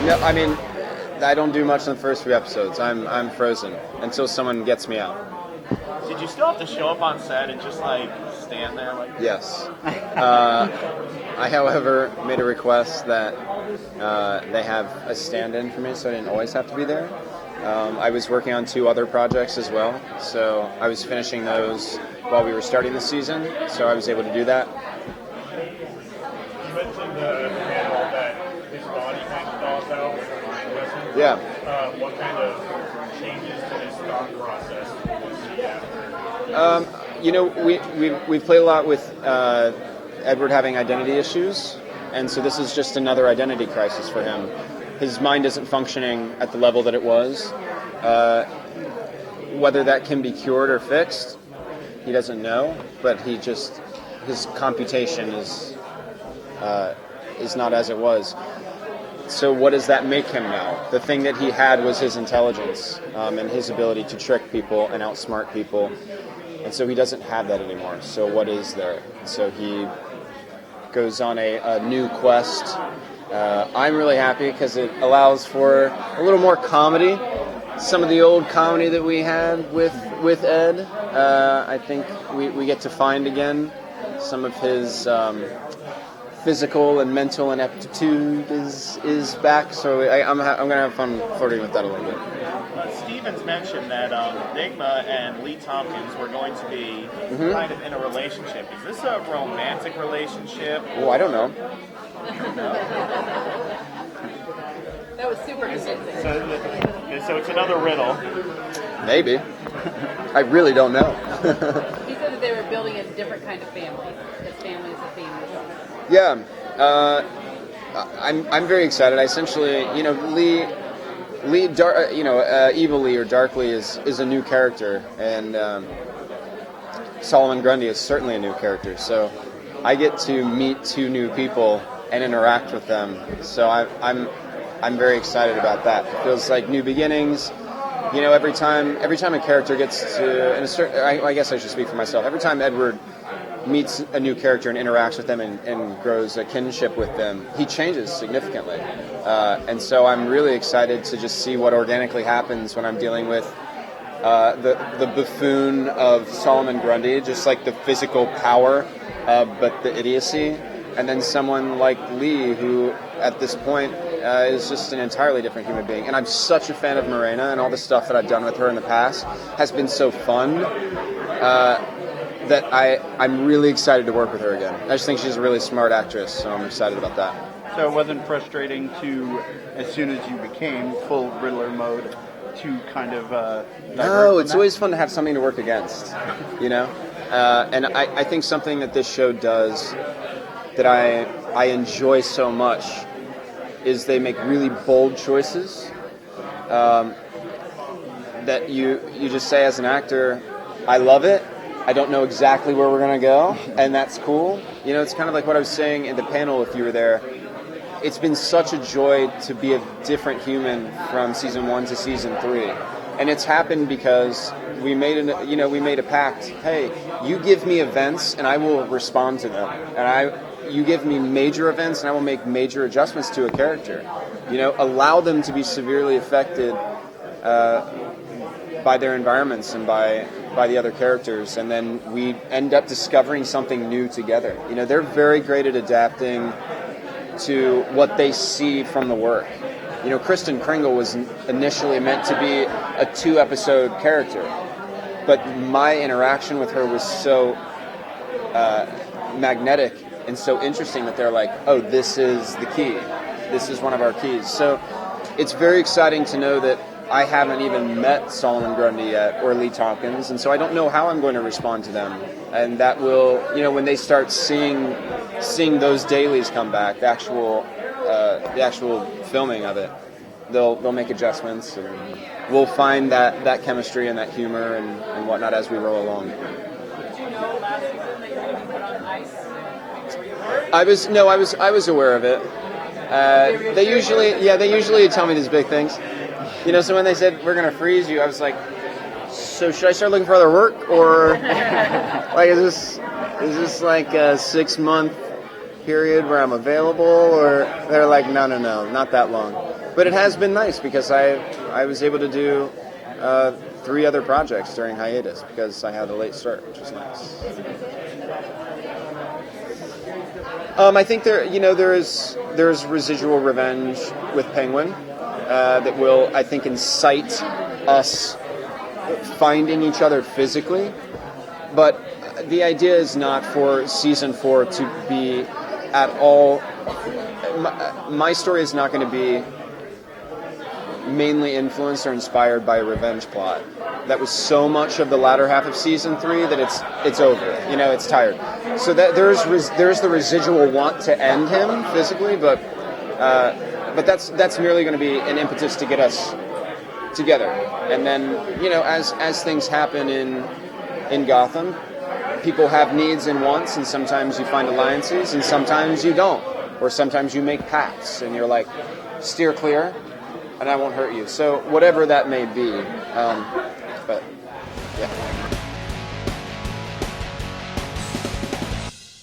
No, I mean, I don't do much in the first few episodes. I'm frozen until someone gets me out. Did you still have to show up on set and just like stand there? Like Yes. I, however, made a request that they have a stand-in for me, so I didn't always have to be there. I was working on 2 other projects as well, so I was finishing those while we were starting the season, so I was able to do that. You mentioned the panel that his body kind of thaws out with a mind lesson. Yeah. What kind of changes to his thought process did you see after? We've played a lot with Edward having identity issues, and so this is just another identity crisis for him. His mind isn't functioning at the level that it was. Whether that can be cured or fixed, he doesn't know, but his computation is not as it was. So what does that make him now? The thing that he had was his intelligence and his ability to trick people and outsmart people. And so he doesn't have that anymore. So what is there? So he goes on a new quest. I'm really happy because it allows for a little more comedy. Some of the old comedy that we had with Ed, I think we get to find again. Some of his physical and mental ineptitude is back, so I'm going to have fun flirting with that a little bit. Stevens mentioned that Nygma and Lee Tompkins were going to be kind of in a relationship. Is this a romantic relationship? Oh, I don't know. That was super convincing. So it's another riddle. Maybe. I really don't know. He said that they were building a different kind of family. That family is a family. Yeah. I'm very excited. I essentially, Evil Lee or Dark Lee is a new character, and Solomon Grundy is certainly a new character. So I get to meet 2 new people and interact with them. So I'm very excited about that. It feels like new beginnings. Every time a character gets to, I guess I should speak for myself. Every time Edward meets a new character and interacts with them and grows a kinship with them, he changes significantly. And so I'm really excited to just see what organically happens when I'm dealing with the buffoon of Solomon Grundy, just like the physical power, but the idiocy. And then someone like Lee, who at this point is just an entirely different human being. And I'm such a fan of Morena, and all the stuff that I've done with her in the past has been so fun that I'm really excited to work with her again. I just think she's a really smart actress, so I'm excited about that. So it wasn't frustrating to, as soon as you became full Riddler mode, to kind of No, it's always fun to have something to work against, And I think something that this show does that I enjoy so much is they make really bold choices that you just say as an actor, I love it. I don't know exactly where we're going to go, and that's cool. It's kind of like what I was saying in the panel if you were there. It's been such a joy to be a different human from season 1 to season 3. And it's happened because we made a pact. Hey, you give me events and I will respond to them. And you give me major events and I will make major adjustments to a character. Allow them to be severely affected by their environments and by the other characters, and then we end up discovering something new together. They're very great at adapting to what they see from the work. Kristen Kringle was initially meant to be a 2-episode character, but my interaction with her was so magnetic and so interesting that they're like, oh, this is the key. This is one of our keys. So it's very exciting to know that I haven't even met Solomon Grundy yet or Lee Tompkins, and so I don't know how I'm going to respond to them. And that will, when they start seeing those dailies come back, the actual filming of it, they'll make adjustments, and we'll find that chemistry and that humor and whatnot as we roll along. Did you know last season that you were going to be put on ice? Were you worried? I was aware of it. They usually tell me these big things. So when they said we're going to freeze you, I was like, so should I start looking for other work, or like is this like a 6-month period where I'm available? Or they're like, no, not that long. But it has been nice because I was able to do 3 other projects during hiatus because I had a late start, which was nice. I think there's residual revenge with Penguin that will, I think, incite us finding each other physically. But the idea is not for season 4 to be at all. My story is not going to be mainly influenced or inspired by a revenge plot. That was so much of the latter half of season 3 that it's over. It's tired. So that there's the residual want to end him physically, but that's merely going to be an impetus to get us together. And then as things happen in Gotham, people have needs and wants, and sometimes you find alliances, and sometimes you don't, or sometimes you make pacts, and you're like, steer clear, and I won't hurt you. So whatever that may be, but yeah.